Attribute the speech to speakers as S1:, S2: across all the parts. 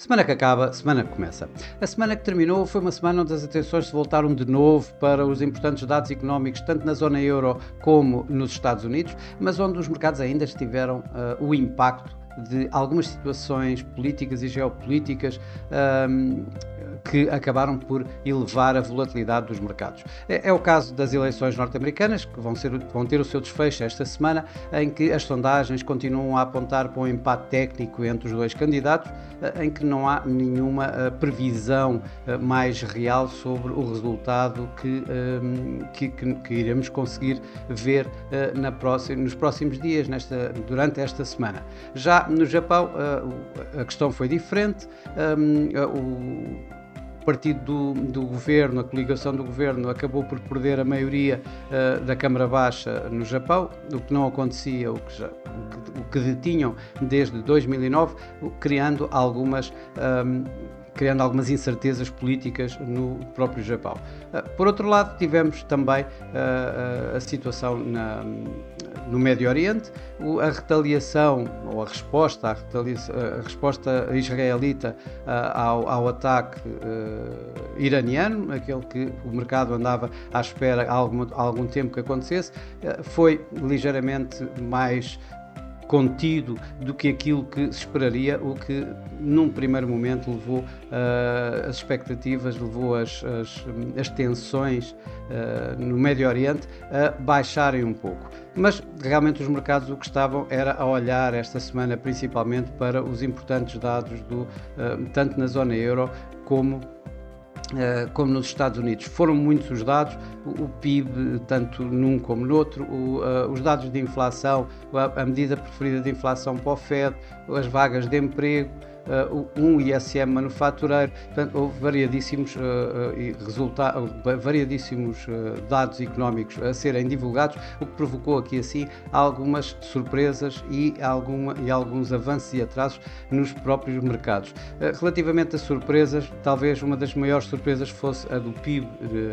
S1: Semana que acaba, semana que começa. A semana que terminou foi uma semana onde as atenções se voltaram de novo para os importantes dados económicos, tanto na zona euro como nos Estados Unidos, mas onde os mercados ainda tiveram o impacto de algumas situações políticas e geopolíticas que acabaram por elevar a volatilidade dos mercados. É o caso das eleições norte-americanas, que vão ter o seu desfecho esta semana, em que as sondagens continuam a apontar para um empate técnico entre os dois candidatos, em que não há nenhuma previsão mais real sobre o resultado que iremos conseguir ver nos próximos dias, durante esta semana. Já no Japão, a questão foi diferente. O partido do governo, a coligação do governo, acabou por perder a maioria da Câmara Baixa no Japão, o que não acontecia, o que detinham desde 2009, criando algumas incertezas políticas no próprio Japão. Por outro lado, tivemos também a situação no Médio Oriente, a retaliação ou a resposta israelita ao ataque iraniano, aquele que o mercado andava à espera há algum tempo que acontecesse, foi ligeiramente mais contido do que aquilo que se esperaria, o que num primeiro momento levou as expectativas, levou as tensões no Médio Oriente a baixarem um pouco. Mas realmente os mercados o que estavam era a olhar esta semana principalmente para os importantes dados tanto na zona euro como nos Estados Unidos. Foram muitos os dados, o PIB, tanto num como no outro, os dados de inflação, a medida preferida de inflação para o FED, as vagas de emprego, um ISM manufatureiro. Portanto, houve variadíssimos dados económicos a serem divulgados, o que provocou aqui assim algumas surpresas e alguns avanços e atrasos nos próprios mercados. Relativamente a surpresas, talvez uma das maiores surpresas fosse a do PIB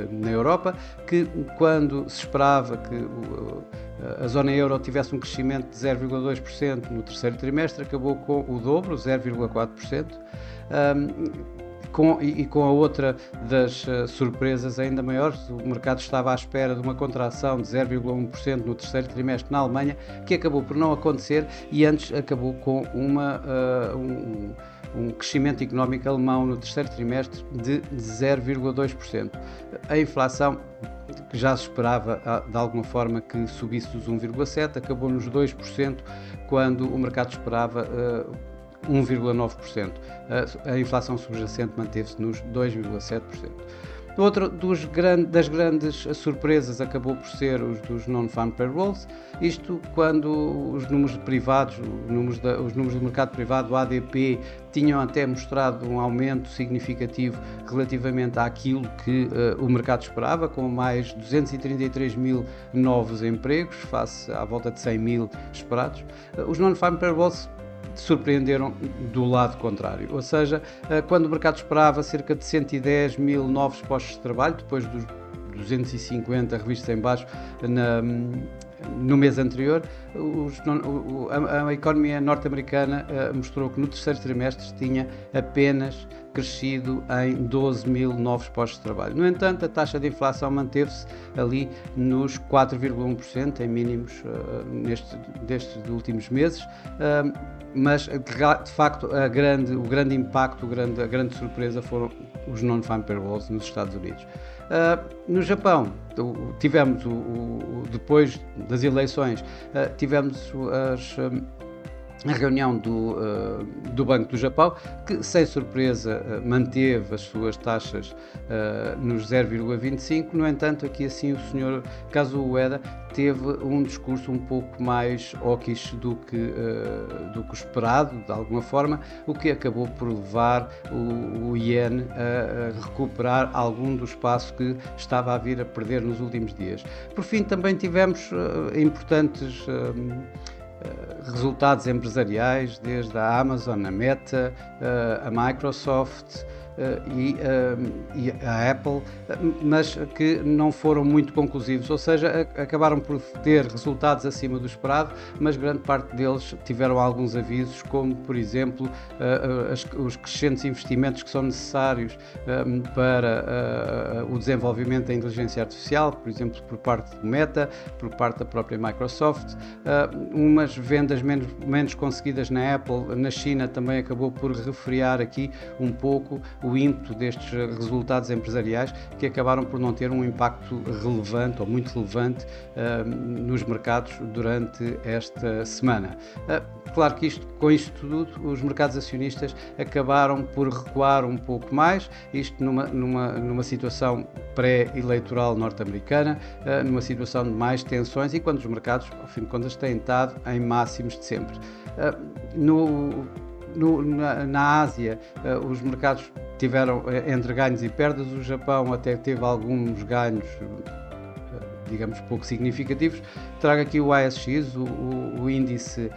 S1: na Europa, que quando se esperava que a zona euro tivesse um crescimento de 0,2% no terceiro trimestre, acabou com o dobro, 0,4%, com a outra das surpresas ainda maiores. O mercado estava à espera de uma contração de 0,1% no terceiro trimestre na Alemanha, que acabou por não acontecer e antes acabou com um crescimento económico alemão no terceiro trimestre de 0,2%. A inflação, que já se esperava de alguma forma que subisse dos 1,7%, acabou nos 2%, quando o mercado esperava 1,9%. A inflação subjacente manteve-se nos 2,7%. Outra das grandes surpresas acabou por ser os dos non-farm payrolls, isto quando os números privados, os números do mercado privado, o ADP, tinham até mostrado um aumento significativo relativamente àquilo que o mercado esperava, com mais 233 mil novos empregos, face à volta de 100 mil esperados. Os non-farm payrolls surpreenderam do lado contrário, ou seja, quando o mercado esperava cerca de 110 mil novos postos de trabalho, depois dos 250 revistos em baixo no mês anterior, a economia norte-americana mostrou que no terceiro trimestre tinha apenas crescido em 12 mil novos postos de trabalho. No entanto, a taxa de inflação manteve-se ali nos 4,1% em mínimos destes últimos meses, mas de facto o grande impacto, a grande surpresa foram os non-farm payrolls nos Estados Unidos. No Japão, tivemos, depois das eleições, tivemos a reunião do Banco do Japão, que sem surpresa manteve as suas taxas nos 0,25%. No entanto, aqui assim o Sr. Kazuo Ueda teve um discurso um pouco mais hawkish do que o esperado, de alguma forma, o que acabou por levar o iene a recuperar algum do espaço que estava a vir a perder nos últimos dias. Por fim, também tivemos importantes resultados empresariais, desde a Amazon, a Meta, a Microsoft, e a Apple, mas que não foram muito conclusivos, ou seja, acabaram por ter resultados acima do esperado, mas grande parte deles tiveram alguns avisos, como por exemplo os crescentes investimentos que são necessários para o desenvolvimento da inteligência artificial, por exemplo, por parte do Meta, por parte da própria Microsoft, umas vendas menos conseguidas na Apple. Na China também acabou por refriar aqui um pouco o ímpeto destes resultados empresariais, que acabaram por não ter um impacto relevante ou muito relevante nos mercados durante esta semana. Claro que com isto tudo, os mercados acionistas acabaram por recuar um pouco mais, isto numa situação pré-eleitoral norte-americana, numa situação de mais tensões, e quando os mercados, ao fim de contas, têm estado em máximos de sempre. Na Ásia, os mercados tiveram entre ganhos e perdas. O Japão até teve alguns ganhos, digamos, pouco significativos. Trago aqui o ASX, o índice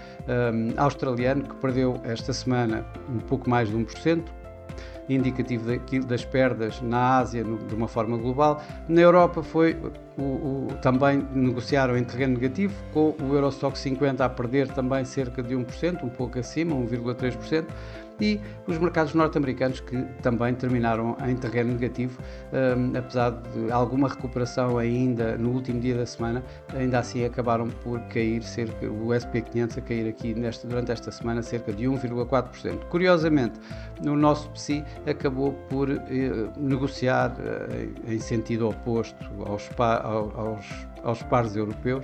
S1: australiano, que perdeu esta semana um pouco mais de 1%, indicativo das perdas na Ásia de uma forma global. Na Europa também negociaram em terreno negativo, com o Eurostoxx 50 a perder também cerca de 1%, um pouco acima, 1,3%, e os mercados norte-americanos, que também terminaram em terreno negativo, apesar de alguma recuperação ainda no último dia da semana, ainda assim acabaram por cair o SP500 a cair aqui durante esta semana cerca de 1,4%. Curiosamente, o nosso PSI acabou por negociar em sentido oposto aos pares europeus,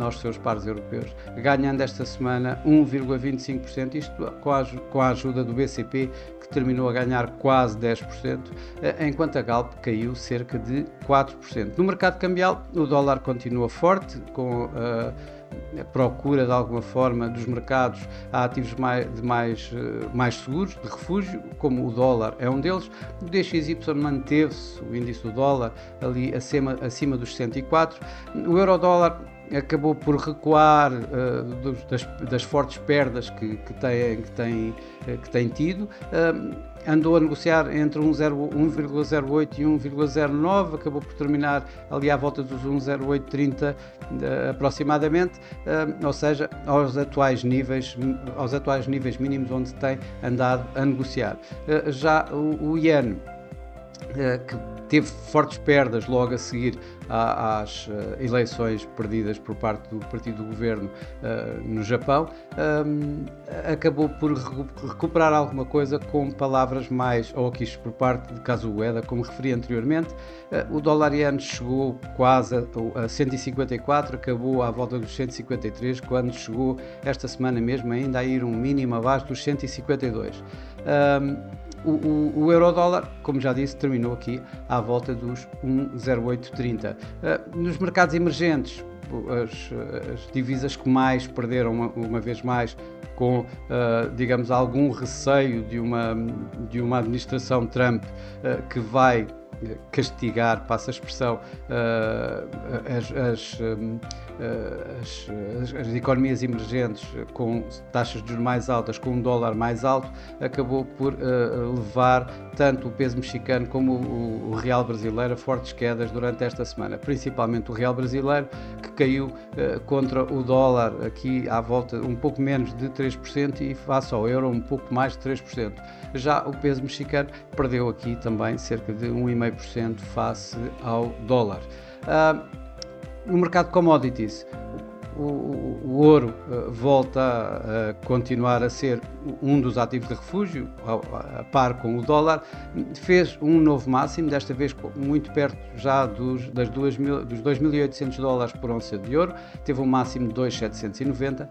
S1: aos seus pares europeus, ganhando esta semana 1,25%, isto com a ajuda do BCP, que terminou a ganhar quase 10%, enquanto a Galp caiu cerca de 4%. No mercado cambial, o dólar continua forte, com a procura de alguma forma dos mercados a ativos mais seguros, de refúgio, como o dólar é um deles. O DXY manteve-se, o índice do dólar, ali acima dos 104. O euro-dólar acabou por recuar das fortes perdas que tem tido. Andou a negociar entre 1,08 e 1,09, acabou por terminar ali à volta dos 1,0830 aproximadamente, ou seja, aos atuais níveis mínimos onde tem andado a negociar. Já o Yen, que teve fortes perdas logo a seguir às eleições perdidas por parte do partido do governo no Japão, acabou por recuperar alguma coisa com palavras mais hawkish por parte de Kazuo Ueda, como referi anteriormente. O dólar yen chegou quase a 154, acabou à volta dos 153, quando chegou esta semana mesmo ainda a ir um mínimo abaixo dos 152. O euro-dólar, como já disse, terminou aqui à volta dos 1,0830. Nos mercados emergentes, as divisas que mais perderam, uma vez mais, com, digamos, algum receio de uma administração Trump que vai castigar, passa a expressão, as economias emergentes com taxas de juros mais altas, com um dólar mais alto, acabou por levar tanto o peso mexicano como o real brasileiro a fortes quedas durante esta semana, principalmente o real brasileiro, que caiu contra o dólar aqui à volta um pouco menos de 3% e face ao euro um pouco mais de 3%. Já o peso mexicano perdeu aqui também cerca de 1,5% face ao dólar. No mercado de commodities, o ouro volta a continuar a ser um dos ativos de refúgio, a par com o dólar. Fez um novo máximo, desta vez muito perto já dos 2.800 dólares por onça de ouro, teve um máximo de 2.790,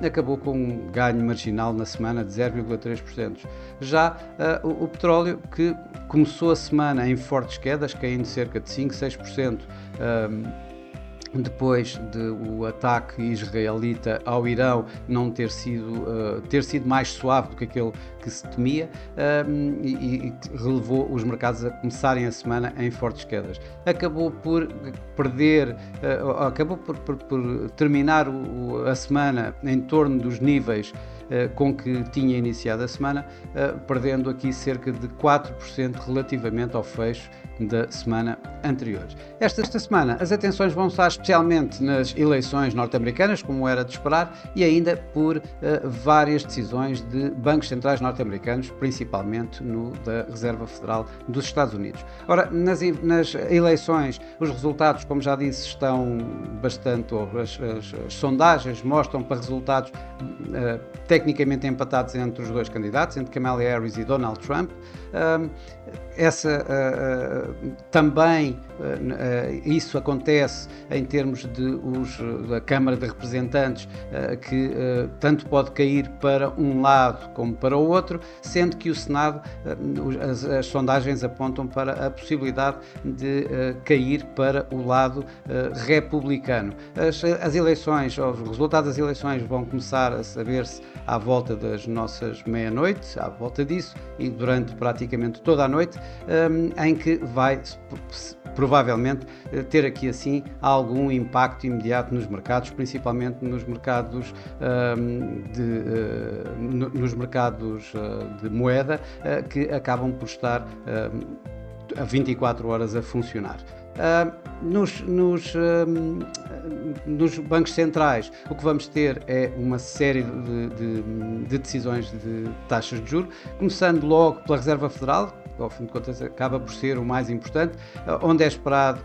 S1: acabou com um ganho marginal na semana de 0,3%. Já o petróleo, que começou a semana em fortes quedas, caindo cerca de 5-6%, depois do ataque israelita ao Irão não ter sido mais suave do que aquele que se temia e relevou os mercados a começarem a semana em fortes quedas. Acabou por perder, acabou por terminar a semana em torno dos níveis com que tinha iniciado a semana, perdendo aqui cerca de 4% relativamente ao fecho da semana anterior. Esta semana as atenções vão estar especialmente nas eleições norte-americanas, como era de esperar, e ainda por várias decisões de bancos centrais norte-americanos, principalmente no da Reserva Federal dos Estados Unidos. Ora, nas eleições, os resultados, como já disse, estão bastante, as sondagens mostram para resultados tecnicamente empatados entre os dois candidatos, entre Kamala Harris e Donald Trump. Também isso acontece em termos da Câmara de Representantes, que tanto pode cair para um lado como para o outro, sendo que o Senado, as sondagens apontam para a possibilidade de cair para o lado republicano. As eleições, os resultados das eleições vão começar a saber-se à volta das nossas meia-noite, à volta disso, e durante praticamente toda a noite, em que vai provavelmente ter aqui assim algum impacto imediato nos mercados, principalmente nos mercados de moeda, que acabam por estar a 24 horas a funcionar. Nos bancos centrais, o que vamos ter é uma série de decisões de taxas de juros, começando logo pela Reserva Federal, que ao fim de contas acaba por ser o mais importante, onde é esperado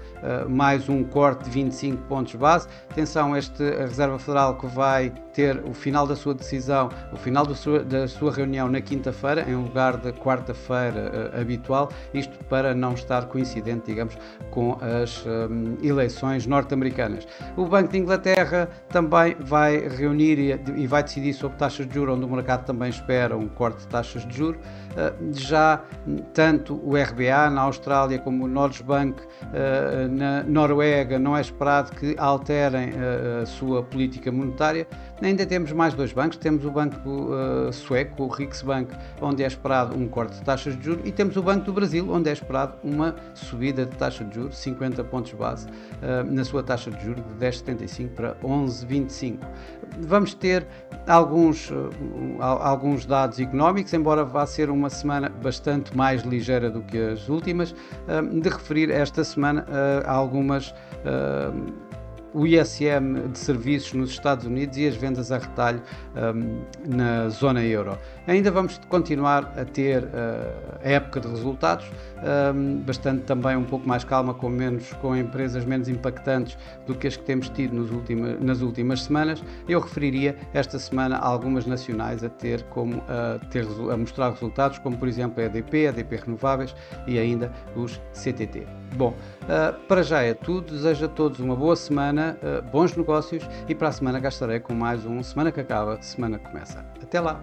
S1: mais um corte de 25 pontos base. Atenção, a Reserva Federal que vai ter o final da sua decisão, o final da sua reunião na quinta-feira, em lugar da quarta-feira habitual, isto para não estar coincidente, digamos, com as eleições norte-americanas. O Banco de Inglaterra também vai reunir e vai decidir sobre taxas de juros, onde o mercado também espera um corte de taxas de juros. Já tanto o RBA na Austrália como o Norges-Bank na Noruega não é esperado que alterem a sua política monetária. Ainda temos mais dois bancos, temos o banco sueco, o Riksbank, onde é esperado um corte de taxas de juros, e temos o Banco do Brasil, onde é esperado uma subida de taxa de juros, 50 pontos base, na sua taxa de juros de 10,75 para 11,25. Vamos ter alguns dados económicos, embora vá ser uma semana bastante mais ligeira do que as últimas. De referir esta semana algumas o ISM de serviços nos Estados Unidos e as vendas a retalho na zona euro. Ainda vamos continuar a ter a época de resultados, bastante também um pouco mais calma, com empresas menos impactantes do que as que temos tido nas últimas semanas. Eu referiria esta semana algumas nacionais a mostrar resultados, como por exemplo a EDP Renováveis e ainda os CTT. Bom, para já é tudo. Desejo a todos uma boa semana, bons negócios, e para a semana cá estarei com mais um Semana que Acaba, Semana que Começa. Até lá!